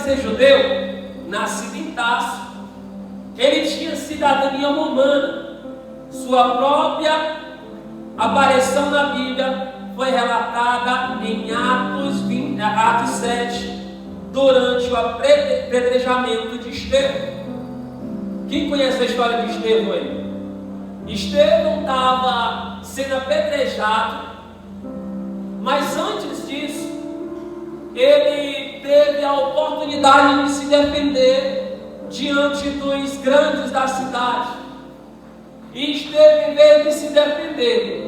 ser judeu, nascido em Tarso, ele tinha cidadania romana. Sua própria aparição na Bíblia foi relatada em Atos 7, durante o apedrejamento de Estevão. Quem conhece a história de Estevão aí? Estevão estava sendo apedrejado, mas antes disso, ele teve a oportunidade de se defender diante dos grandes da cidade. E Estevão, em vez de se defender,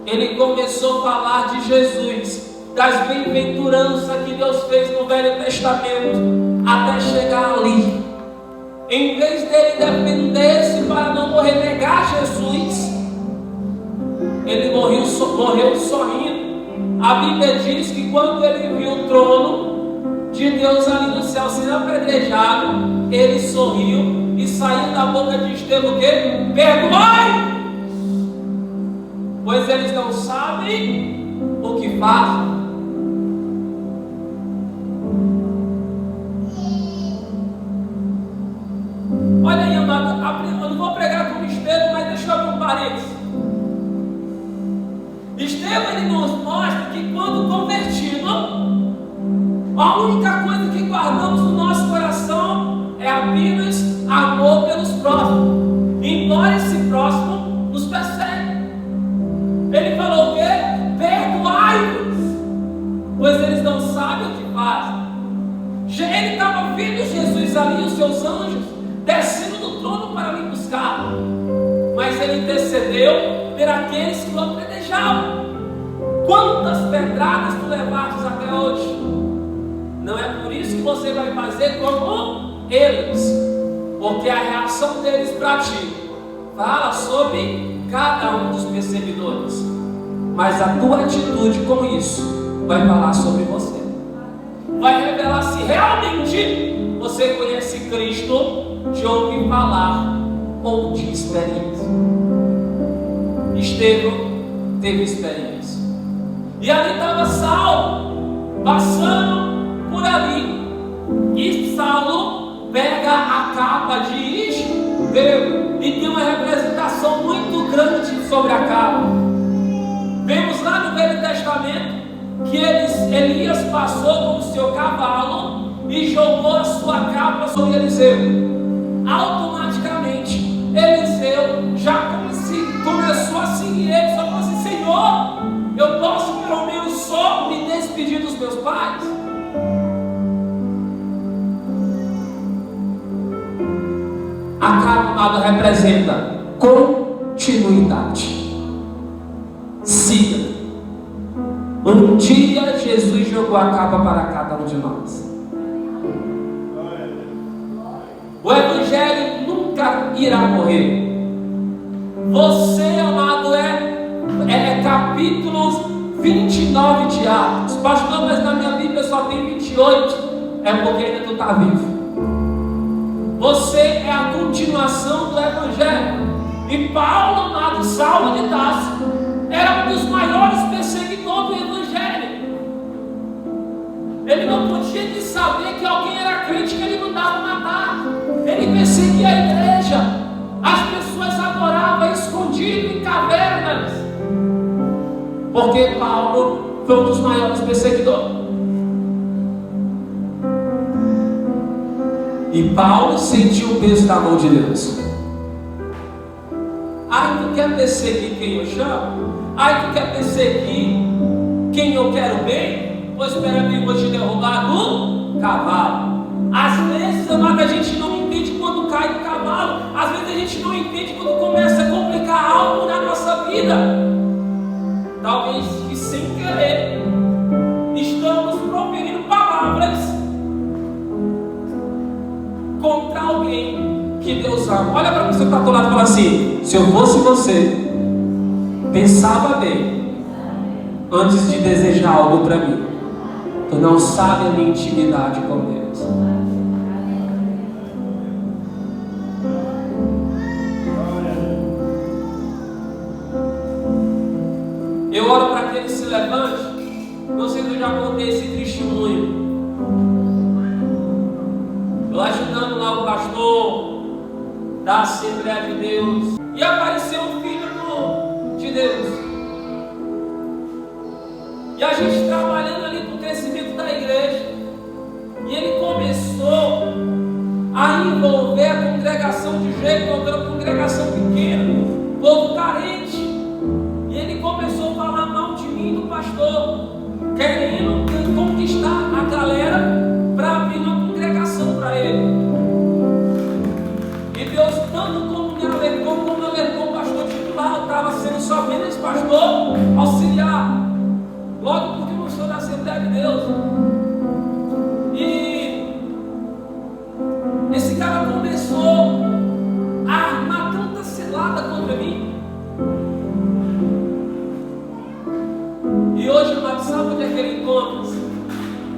ele começou a falar de Jesus, das bem-aventuranças que Deus fez no Velho Testamento, até chegar ali. Em vez dele defender-se para não morrer, negar Jesus, ele morreu sorrindo. A Bíblia diz que quando ele viu o trono de Deus ali no céu sendo apedrejado, ele sorriu e saiu da boca de Estevão o quê? Perdoai! Pois eles não sabem o que fazem. Olha aí, amado, eu não vou pregar como Estevão, mas deixa eu abrir um parênteses. Estevão, ele nos mostra que quando convertido, a única coisa que guardamos no nosso coração é apenas amor pelos próximos, embora esse próximo nos persegue. Ele falou o quê? Perdoai-vos, pois eles não sabem o que fazem. Ele estava vendo Jesus ali e os seus anjos descendo do trono para me buscar, mas ele intercedeu por aqueles que o apedrejavam. Quantas pedradas tu levaste até hoje? Não é por isso que você vai fazer como eles, porque a reação deles para ti fala sobre cada um dos perseguidores, mas a tua atitude com isso vai falar sobre você, vai revelar se realmente você conhece Cristo de ouvir falar ou de experiência. Estevão teve experiência, e ali estava Saulo passando por ali, e Saulo pega a capa de Estevão e tem uma representação muito grande sobre a capa. Vemos lá no Velho Testamento que Elias passou com o seu cavalo e jogou a sua capa sobre Eliseu. Automaticamente Eliseu já começou a seguir ele, só falou assim: Senhor, eu posso pelo menos só me despedir dos meus pais? A capa, amado, representa continuidade. Siga. Um dia Jesus jogou a capa para cada um de nós. O Evangelho nunca irá morrer. Você, amado, é capítulos 29 de Atos. Pastor, mas na minha Bíblia só tem 28. É porque ainda tu está vivo. Você é a continuação do Evangelho. E Paulo, amado, Saulo de Tarso, era um dos maiores perseguidores do Evangelho. Ele não podia de saber que alguém era crente, que ele mandava matar. Ele perseguia a igreja. As pessoas adoravam escondido em cavernas, porque Paulo foi um dos maiores perseguidores. E Paulo sentiu o peso da mão de Deus. Ai, tu quer perseguir quem eu chamo? Ai, tu quer perseguir quem eu quero bem? Pois espera aí, eu vou te derrubar do cavalo. Às vezes, amado, a gente não entende quando cai do cavalo. Às vezes a gente não entende quando começa a complicar algo na nossa vida. Talvez que sem querer estamos proferindo palavras contra alguém que Deus ama. Olha para você que está do lado e fala assim: se eu fosse você, pensava bem antes de desejar algo para mim. Tu não sabe a minha intimidade com Deus. Eu oro para que ele se levante. Não sei se eu já contei esse testemunho. da Assembleia de Deus. E apareceu um filho de Deus. E a gente trabalhando ali para o crescimento da igreja. E ele começou a envolver a congregação de jeito, uma congregação pequena, povo carente. E ele começou a falar mal de mim, do pastor, querendo conquistar a galera para abrir uma congregação para ele. E Deus, tanto como me alertou o pastor titular, eu estava sendo só apenas pastor auxiliar. Logo porque eu não sou da Assembleia de Deus. E esse cara começou a armar tanta cilada contra mim. E hoje eu não sabe onde é que ele encontra?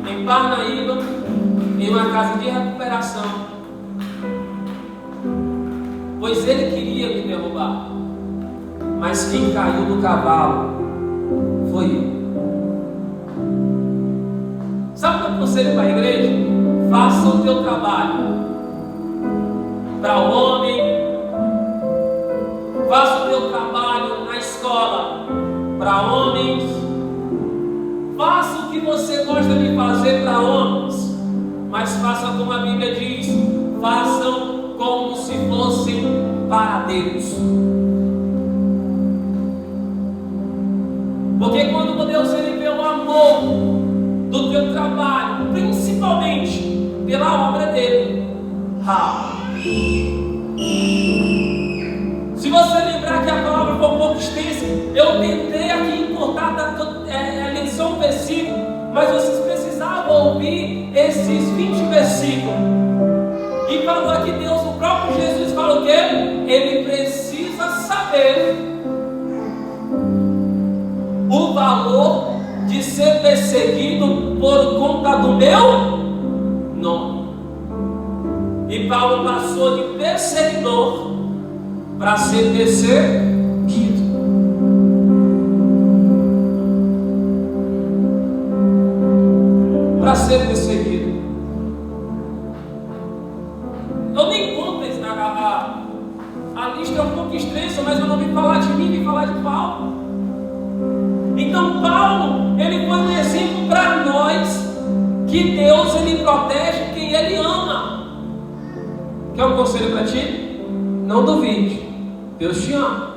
Em Parnaíba, em uma casa de recuperação. Pois ele queria me derrubar. Mas quem caiu do cavalo foi eu. Sabe o que eu conselho para a igreja? Faça o teu trabalho para o homem. Faça o teu trabalho na escola para homens. Faça o que você gosta de fazer para homens, mas faça como a Bíblia diz: façam como se fossem para Deus. Porque quando Deus ele vê o amor do teu trabalho, principalmente pela obra dele, se você lembrar que a palavra foi um pouco extensa, eu tentei aqui importar a lição do versículo, mas vocês precisavam ouvir esses 20 versículos. E falou aqui Deus, o próprio Jesus falou que ele precisa saber o valor de ser perseguido por conta do meu nome. E Paulo passou de perseguidor para ser perseguido. Para ser perseguido. Eu nem conto isso, a lista é um pouco extensa, mas eu não vim falar de mim, vim falar de Paulo. Então Paulo, ele foi um exemplo para nós que Deus ele protege quem ele ama. Quer um conselho para ti? Não duvide, Deus te ama.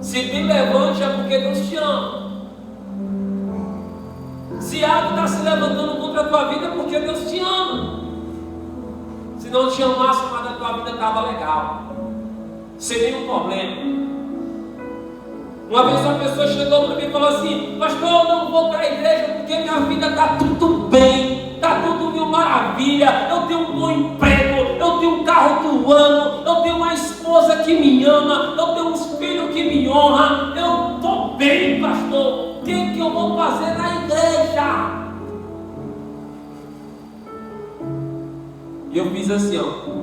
Se te levante é porque Deus te ama. Se algo está se levantando contra a tua vida é porque Deus te ama. Se não te amasse, mas a tua vida estava legal, sem nenhum problema. Uma vez uma pessoa chegou para mim e falou assim: pastor, eu não vou para a igreja porque minha vida está tudo bem, está tudo mil maravilha, eu tenho um bom emprego, eu tenho um carro do ano, eu tenho uma esposa que me ama, eu tenho uns filhos que me honram, eu estou bem, pastor, o que eu vou fazer na igreja? E eu fiz assim, ó.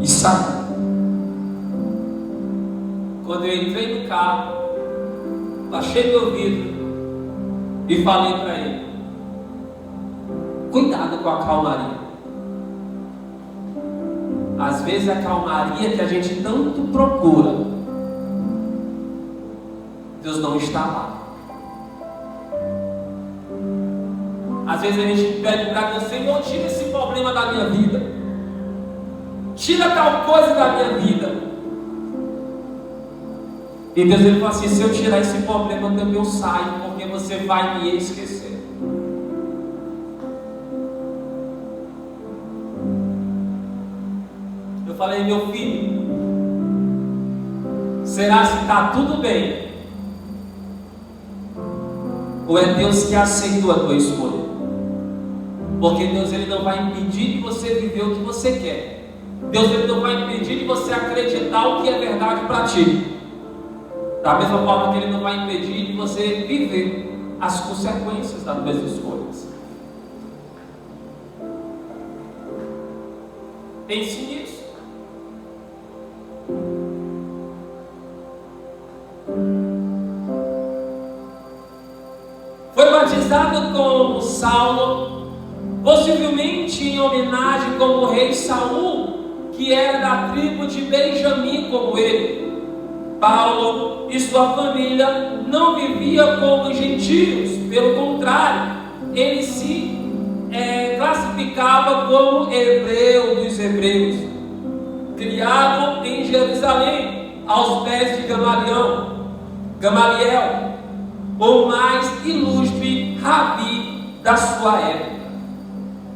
E sabe, quando eu entrei no carro, baixei meu vidro e falei para ele: cuidado com a calmaria. Às vezes a calmaria que a gente tanto procura, Deus não está lá. Às vezes a gente pede para Deus: Senhor, tira esse problema da minha vida, tira tal coisa da minha vida. E Deus ele fala assim: se eu tirar esse problema também eu saio, porque você vai me esquecer. Eu falei: meu filho, será que está tudo bem? Ou é Deus que aceitou a tua escolha? Porque Deus ele não vai impedir de você viver o que você quer. Deus ele não vai impedir de você acreditar o que é verdade para ti. Da mesma forma que ele não vai impedir de você viver as consequências das tuas escolhas. Pense nisso. Foi batizado batizado como Saulo, possivelmente em homenagem como o rei Saul, que era da tribo de Benjamim como ele. Paulo e sua família não viviam como gentios, pelo contrário, ele se classificava como hebreu dos hebreus, criado em Jerusalém, aos pés de Gamaliel, o mais ilustre rabi da sua época.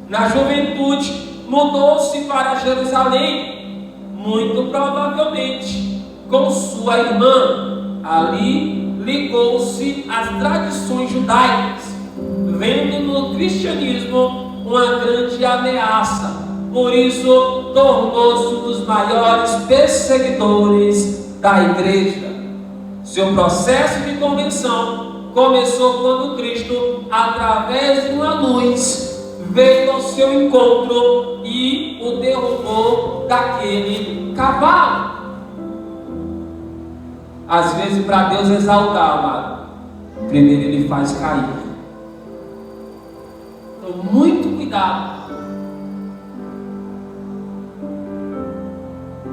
Na juventude, mudou-se para Jerusalém, muito provavelmente com sua irmã. Ali ligou-se às tradições judaicas, vendo no cristianismo uma grande ameaça. Por isso, tornou-se um dos maiores perseguidores da igreja. Seu processo de conversão começou quando Cristo, através de uma luz, veio ao seu encontro e o derrubou daquele cavalo. Às vezes, para Deus exaltar, amado, primeiro Ele faz cair. Então, muito cuidado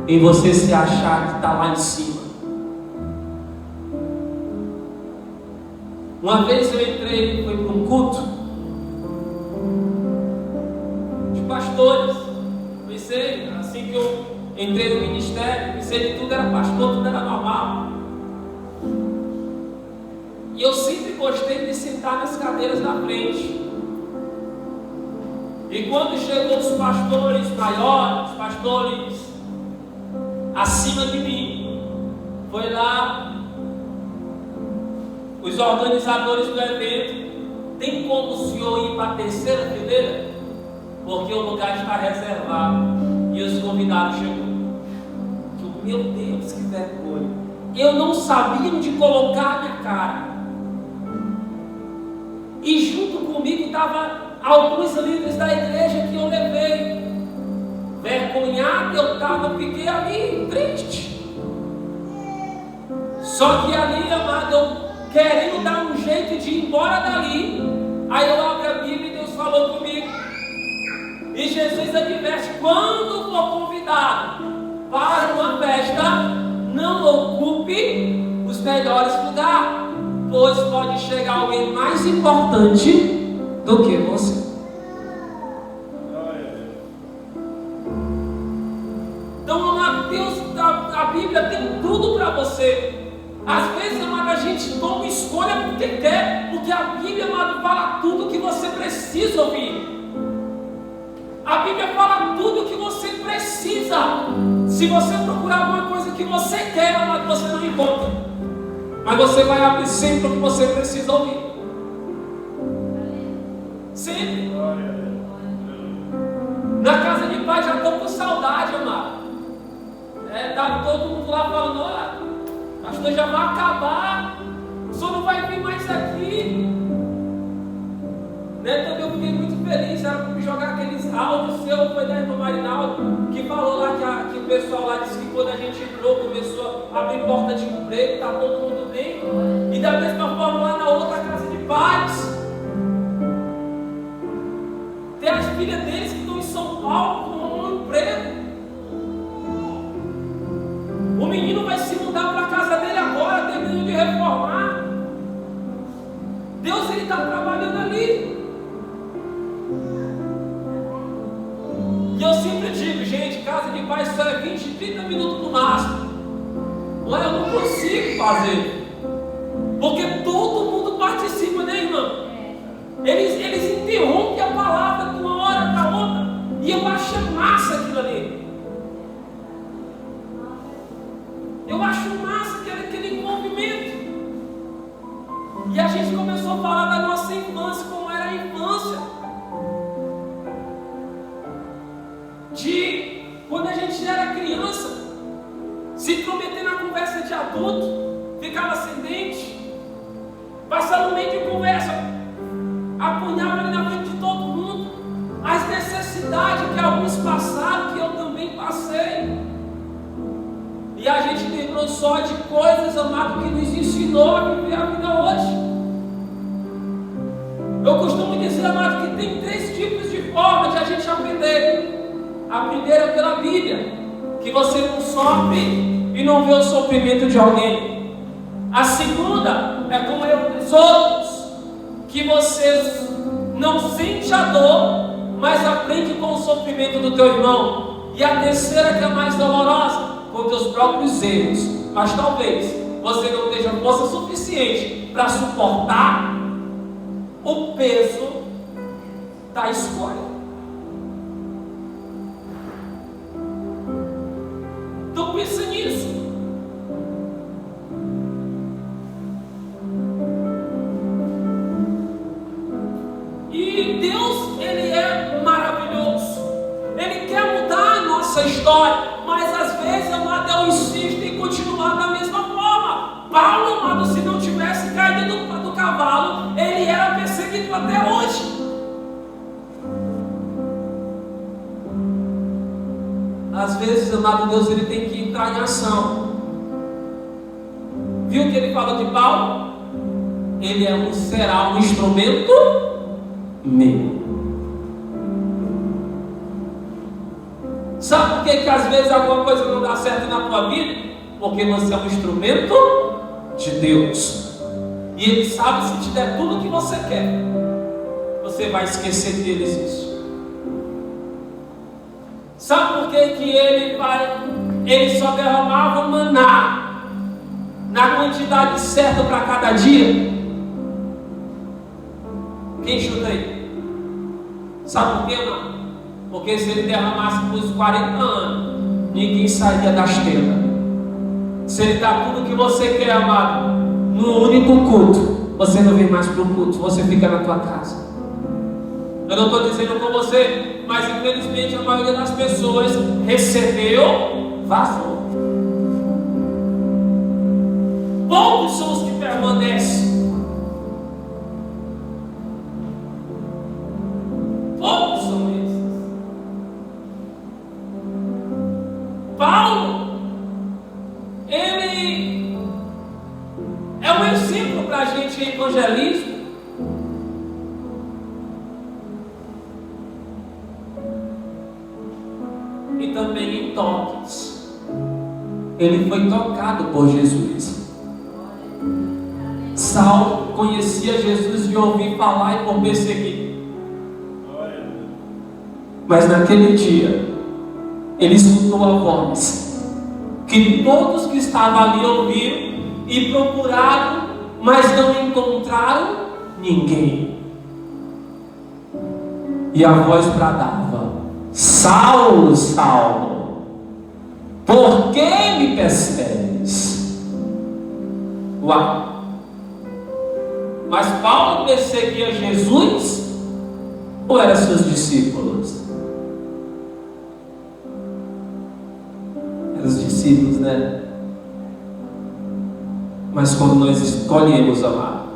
em você se achar que está lá em cima. Uma vez eu entrei, foi para um culto de pastores. Pensei, assim que eu entrei no ministério, pensei que tudo era pastor, tudo era normal. E eu sempre gostei de sentar nas cadeiras da frente. E quando chegou os pastores maiores, os pastores acima de mim, foi lá os organizadores do evento: tem como o senhor ir para a terceira fileira? Porque o lugar está reservado. E os convidados chegou. Meu Deus, que vergonha! Eu não sabia onde colocar a minha cara. E junto comigo estavam alguns líderes da igreja que eu levei. Vergonhado eu estava, fiquei ali triste. Só que ali, amado, eu querendo dar um jeito de ir embora dali. Aí eu abro a Bíblia e Deus falou comigo. E Jesus adverte: quando for convidado para uma festa, não ocupe os melhores lugares, pois pode chegar alguém mais importante do que você. Então, amado, Deus, a Bíblia tem tudo para você. Às vezes, amado, a gente toma escolha porque quer, porque a Bíblia, amado, fala tudo que você precisa ouvir. A Bíblia fala tudo que você precisa. Se você procurar alguma coisa que você quer, amado, você não encontra. Mas você vai abrir sempre o que você precisa ouvir. Sempre. Na casa de pai já estou com saudade, amado. Tá todo mundo lá falando: olha, pastor, já vai acabar, o senhor não vai vir mais aqui. Então eu fiquei muito feliz, era para me jogar aqueles áudios seu, foi da irmã Marinaldo, que falou lá que o pessoal lá disse que quando a gente entrou, começou a abrir porta de emprego, está todo mundo bem. E da mesma forma lá na outra casa de pais, tem as filhas deles que estão em São Paulo com um emprego. O menino vai se mudar para a casa dele agora, terminando de reformar. Deus, ele está trabalhando ali. E eu sempre digo, gente, casa de paz só é 20, 30 minutos no máximo. Lá eu não consigo fazer, porque todo mundo participa, né, irmão? Eles interrompem a palavra de uma hora para outra. E eu acho massa aquilo ali. Eu acho massa aquele envolvimento. E a gente começou a falar da nossa infância, como era a infância. De quando a gente era criança, se intrometer na conversa de adulto, ficava sem dente, passava no meio de conversa, apunhava ali na frente de todo mundo, as necessidades que alguns passaram, que eu também passei. E a gente lembrou só de coisas, amado, que nos ensinou a viver a vida hoje. A primeira é pela Bíblia, que você não sofre e não vê o sofrimento de alguém. A segunda é como eu dos outros, que você não sente a dor, mas aprende com o sofrimento do teu irmão. E a terceira, que é a mais dolorosa, com teus próprios erros. Mas talvez você não tenha força suficiente para suportar o peso da escolha. Então pensa nisso. E Deus, Ele é maravilhoso. Ele quer mudar a nossa história, mas às vezes eu insisto em continuar da mesma forma. Paulo, amado, se não tivesse caído do cavalo, ele era perseguido até hoje. Às vezes, amado Deus, ele tem que entrar em ação. Viu o que ele fala de Paulo? Ele será um instrumento meu. Sabe por que às vezes alguma coisa não dá certo na tua vida? Porque você é um instrumento de Deus. E Ele sabe, se te der tudo o que você quer, você vai esquecer que Ele existe. Sabe por que Ele só derramava maná na quantidade certa para cada dia? Quem chuta aí? Sabe por quê, não? Porque se Ele derramasse por 40 anos, ninguém sairia das tendas. Se Ele dá tudo o que você quer, amado, num único culto, você não vem mais para o culto, você fica na tua casa. Eu não estou dizendo com você, mas infelizmente a maioria das pessoas recebeu, vazou. Poucos são os que permanecem. Poucos são esses. Paulo, ele é um exemplo para a gente em evangelismo. E também em toques. Ele foi tocado por Jesus. Saulo conhecia Jesus de ouvir falar e por perseguir. Mas naquele dia, ele escutou a voz que todos que estavam ali ouviram e procuraram, mas não encontraram ninguém. E a voz bradava: Saulo, Saulo, por que me persegues? Uau! Mas Paulo perseguia Jesus ou eram seus discípulos? Eram os discípulos, né? Mas quando nós escolhemos amar,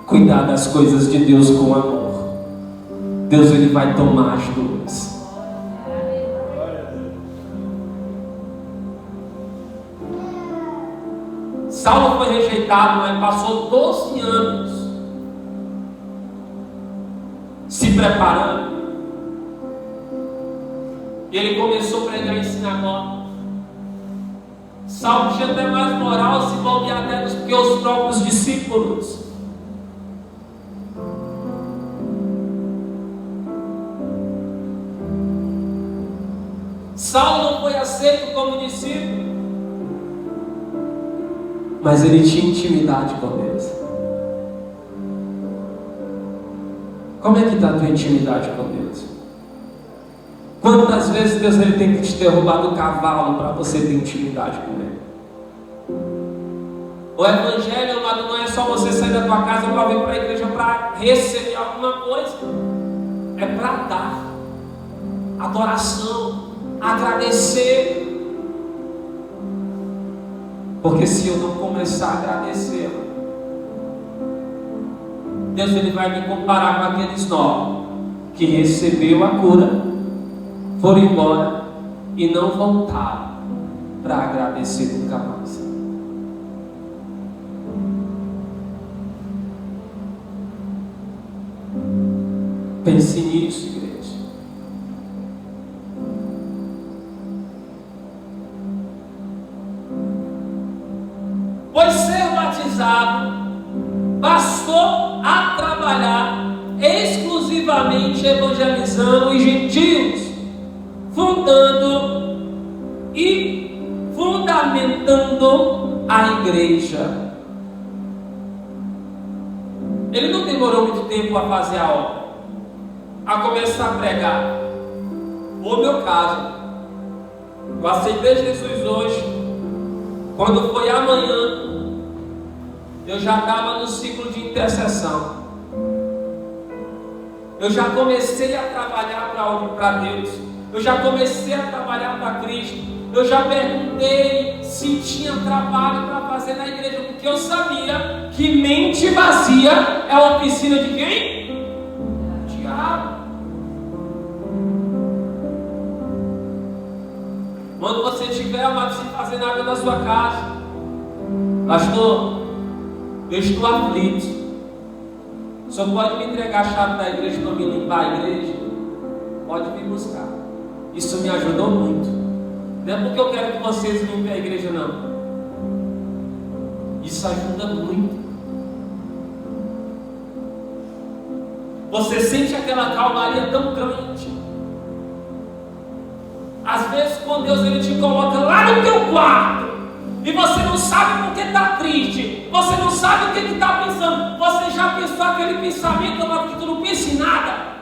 cuidar das coisas de Deus com amor, Deus ele vai tomar as duas. Saulo foi rejeitado, mas passou 12 anos se preparando. E ele começou a pregar em sinagoga. Saulo tinha até mais moral se bobear até do que os próprios discípulos. Saulo não foi aceito como discípulo, mas ele tinha intimidade com Deus. Como é que está a tua intimidade com Deus? Quantas vezes Deus ele tem que te derrubar do cavalo para você ter intimidade com Ele? O Evangelho, amado, não é só você sair da tua casa para vir para a igreja para receber alguma coisa. É para dar adoração, agradecer. Porque se eu não começar a agradecer, Deus ele vai me comparar com aqueles 9 que recebeu a cura, foram embora e não voltaram para agradecer nunca mais. Pense nisso, igreja. passou a trabalhar exclusivamente evangelizando os gentios, fundando e fundamentando a igreja. Ele não demorou muito tempo a fazer a obra, a começar a pregar. O meu caso, eu aceitei Jesus hoje. Quando foi amanhã, eu já estava no ciclo de intercessão. Eu já comecei a trabalhar para Deus. Eu já comecei a trabalhar para Cristo. Eu já perguntei se tinha trabalho para fazer na igreja, porque eu sabia que mente vazia é a oficina de quem? Diabo. Quando você estiver, amado, sem fazer nada na sua casa, pastor, eu estou aflito. Só pode me entregar a chave da igreja para me limpar a igreja? Pode me buscar. Isso me ajudou muito. Não é porque eu quero que vocês limpem a igreja, não. Isso ajuda muito. Você sente aquela calmaria tão grande. Às vezes, com Deus, Ele te coloca lá no teu quarto e você não sabe por que está triste, você não sabe o que está pensando. Você já pensou aquele pensamento, amado, que tu não pensa em nada?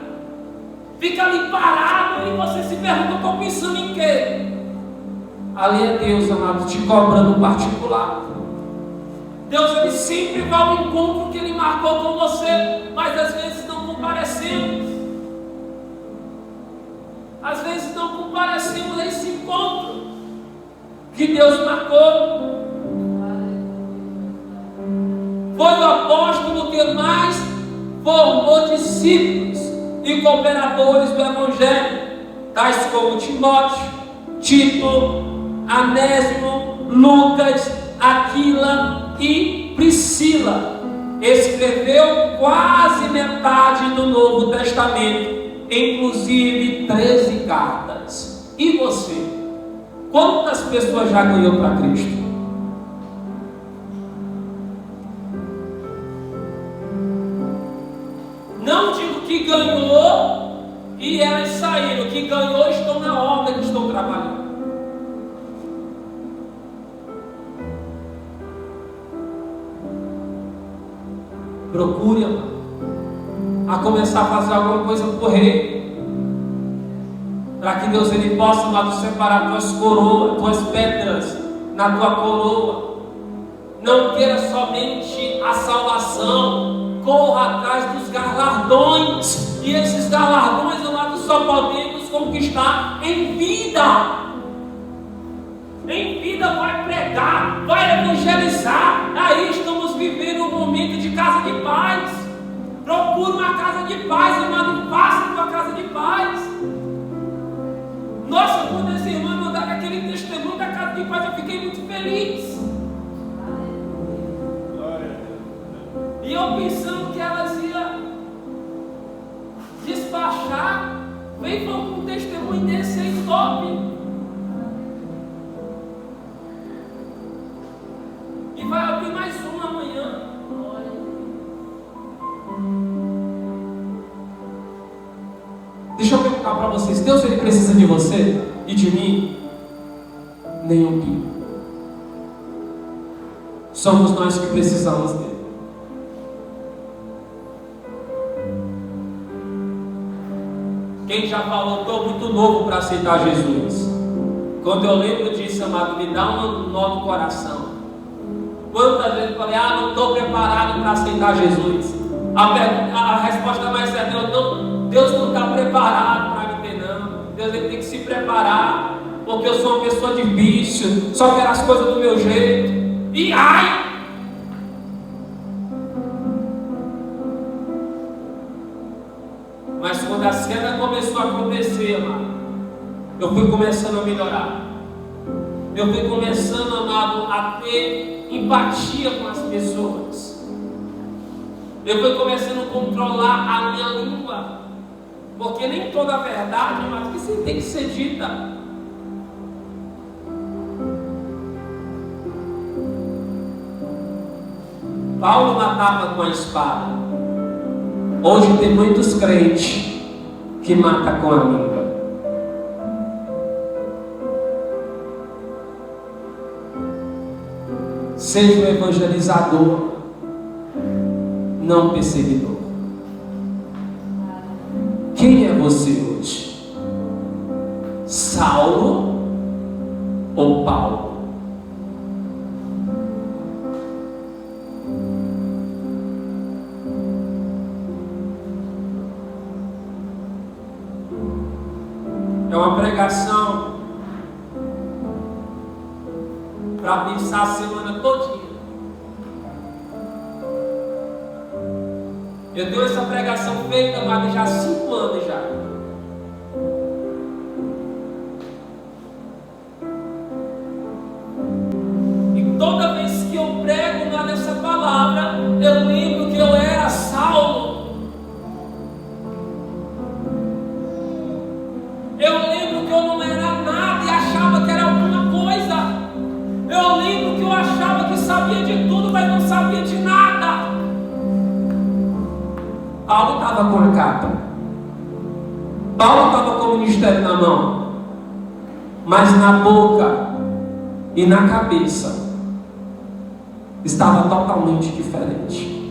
Fica ali parado e você se pergunta: estou pensando em quê? Ali é Deus, amado, te cobrando particular. Deus, Ele sempre vai ao encontro que Ele marcou com você, mas às vezes não comparecemos. Às vezes não comparecemos a esse encontro que Deus marcou. Foi o apóstolo que mais formou discípulos e cooperadores do Evangelho, tais como Timóteo, Tito, Anésimo, Lucas, Aquila e Priscila. Escreveu quase metade do Novo Testamento, inclusive 13 cartas. E você? Quantas pessoas já ganhou para Cristo? Não digo que ganhou e elas saíram. Que ganhou estão na obra que estão trabalhando. Procure, amado, a começar a fazer alguma coisa por Rei, para que Deus, Ele possa, amado, separar tuas coroas, tuas pedras na tua coroa. Não queira somente a salvação, corra atrás dos galardões, e esses galardões, amado, só podemos conquistar em vida. Em vida vai pregar, vai evangelizar. Aí estamos vivendo um momento de casa de paz. Procura uma casa de paz, amado, faça a tua casa de paz. Nossa, quando esse irmão mandaram aquele testemunho da casa de paz, eu fiquei muito feliz. E eu pensando que elas iam despachar, vem com um testemunho desse aí top. E vai abrir mais um amanhã. Deixa eu perguntar para vocês: Deus, Ele precisa de você e de mim? Nem um pingo. Somos nós que precisamos dele. Quem já falou: estou muito novo para aceitar Jesus? Quando eu lembro disso, amado, me dá um nó no coração. Quantas vezes eu falei: não estou preparado para aceitar Jesus? A resposta mais certa é: Deus não está preparado para me ter, não. Deus, Ele tem que se preparar, porque eu sou uma pessoa de vício, só quero as coisas do meu jeito. E ai! Mas quando a cena começou a acontecer, amado, eu fui começando a melhorar. Eu fui começando, amado, a ter empatia com as pessoas. Eu fui começando a controlar a minha língua, porque nem toda a verdade, amado, que tem que ser dita. Paulo matava com a espada. Hoje tem muitos crentes que matam com a língua. Seja um evangelizador, não perseguidor. Quem é você hoje? Saulo ou Paulo? É uma pregação para pensar a semana todinha. Eu tenho essa pregação feita, mas já há 5 anos já. E toda vez que eu prego lá nessa palavra, eu lembro que eu era Saulo. Eu lembro que eu não era nada e achava que era alguma coisa. Eu lembro que eu achava que sabia de tudo, mas não sabia de nada. Paulo estava com a capa. Paulo estava com o ministério na mão. Mas na boca e na cabeça estava totalmente diferente.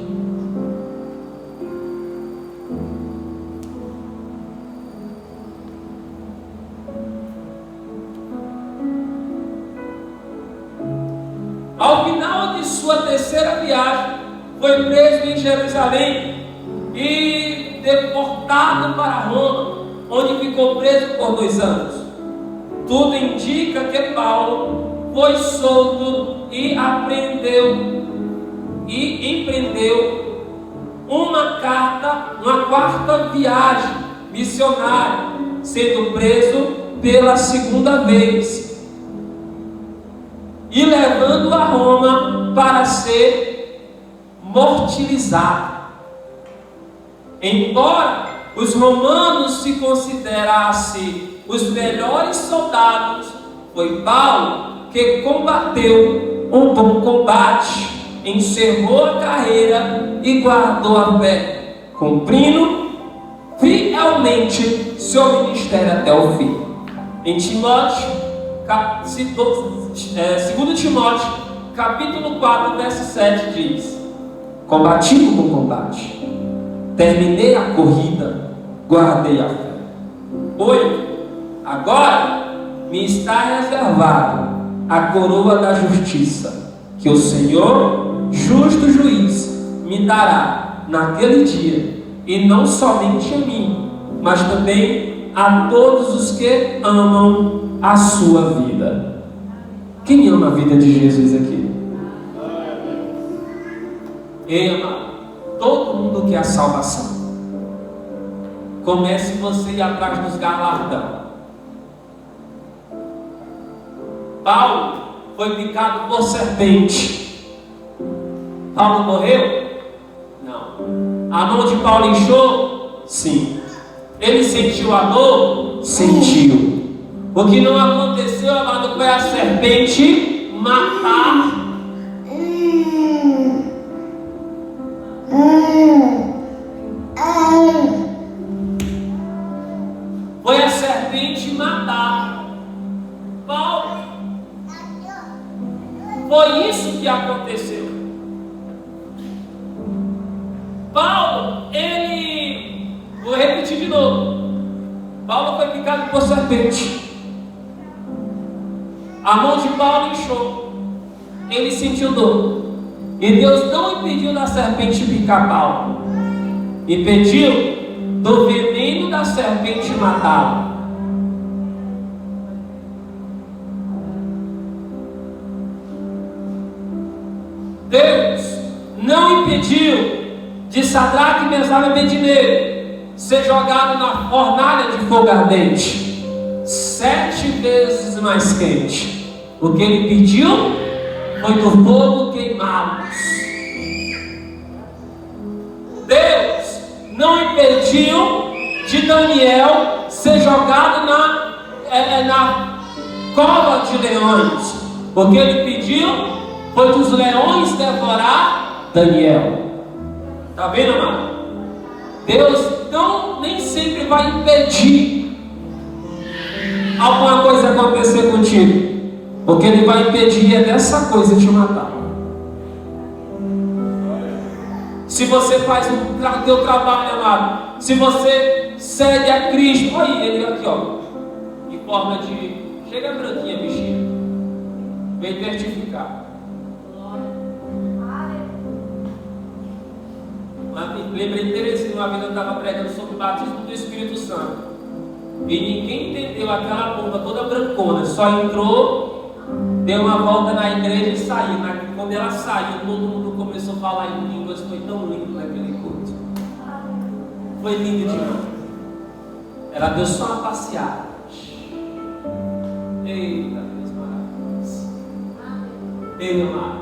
Ao final de sua terceira viagem, foi preso em Jerusalém e deportado para Roma, onde ficou preso por 2 anos. Tudo indica que Paulo foi solto e empreendeu uma quarta viagem missionária, sendo preso pela 2ª vez e levando a Roma para ser mortificado. Embora os romanos se considerassem os melhores soldados, foi Paulo que combateu um bom combate, encerrou a carreira e guardou a fé, cumprindo fielmente seu ministério até o fim. Em 2 Timóteo, capítulo 4, verso 7 diz: combati o bom combate, terminei a corrida, guardei a fé. 8. Agora me está reservado a coroa da justiça, que o Senhor, justo juiz, me dará naquele dia, e não somente a mim, mas também a todos os que amam a sua vida. Quem ama a vida de Jesus aqui? Ei, amado, todo mundo quer a salvação. Comece você a ir atrás dos galardão. Paulo foi picado por serpente. Paulo morreu? Não. A mão de Paulo inchou? Sim. Ele sentiu a dor? Sentiu. O que não aconteceu, amado, foi a serpente matar. Foi a serpente matar Paulo. Foi isso que aconteceu. Paulo, vou repetir de novo. Paulo foi picado por serpente. A mão de Paulo inchou. Ele sentiu dor. E Deus não impediu da serpente picar Paulo. Impediu do veneno da serpente matá-lo. Deus não impediu de Sadraque, Mesaque e Abednego ser jogado na fornalha de fogo ardente, 7 vezes mais quente. O que ele pediu foi do fogo queimá-los. Deus não impediu de Daniel ser jogado na cova de leões. O que ele pediu foi dos leões devorar Daniel. Está vendo, amado? Deus nem sempre vai impedir alguma coisa acontecer contigo, porque Ele vai impedir é dessa coisa te matar. Se você faz o teu trabalho, amado, se você segue a Cristo, olha ele aqui, ó, em forma de, chega branquinha, bichinha, vem testificar. Lembrei de Terezinha, uma vez eu estava pregando sobre o batismo do Espírito Santo, e ninguém entendeu aquela bomba toda brancona, só entrou, deu uma volta na igreja e saiu. Quando ela saiu, todo mundo começou a falar em línguas. Foi tão lindo naquele culto, foi lindo demais. Ela deu só uma passeada. Eita, Deus maravilhoso. Ei, amado,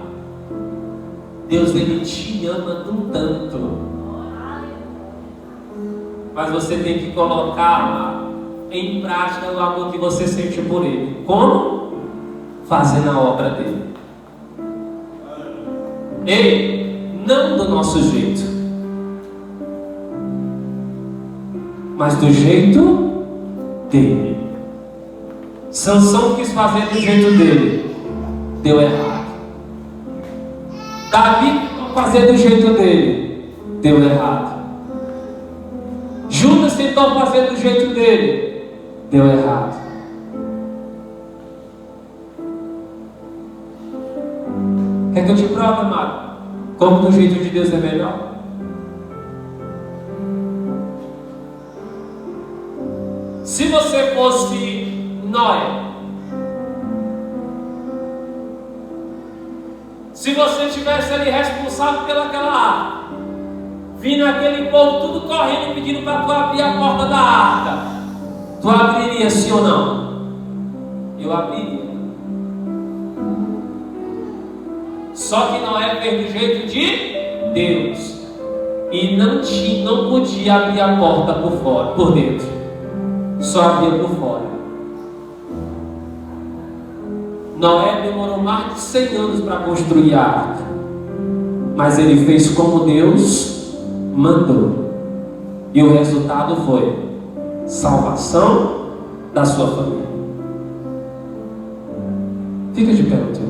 Deus, Ele te ama de um tanto, mas você tem que colocar em prática o amor que você sente por Ele. Como? Fazendo a obra dele. Ei, não do nosso jeito, mas do jeito dele. Sansão quis fazer do jeito dele, deu errado. Davi quis fazer do jeito dele, deu errado. Judas tentou fazer do jeito dele, deu errado. Quer que eu te prove, amado, como do jeito de Deus é melhor? Se você fosse Noé, se você tivesse ali responsável pelaquela arca, vindo aquele povo tudo correndo pedindo para tu abrir a porta da arca, tu abriria sim ou não? Eu abriria. Só que Noé fez do jeito de Deus e não podia abrir a porta por fora, por dentro, só abria por fora. Noé demorou mais de 100 anos para construir a arca, mas ele fez como Deus mandou, e o resultado foi salvação da sua família. Fica de pé no teu.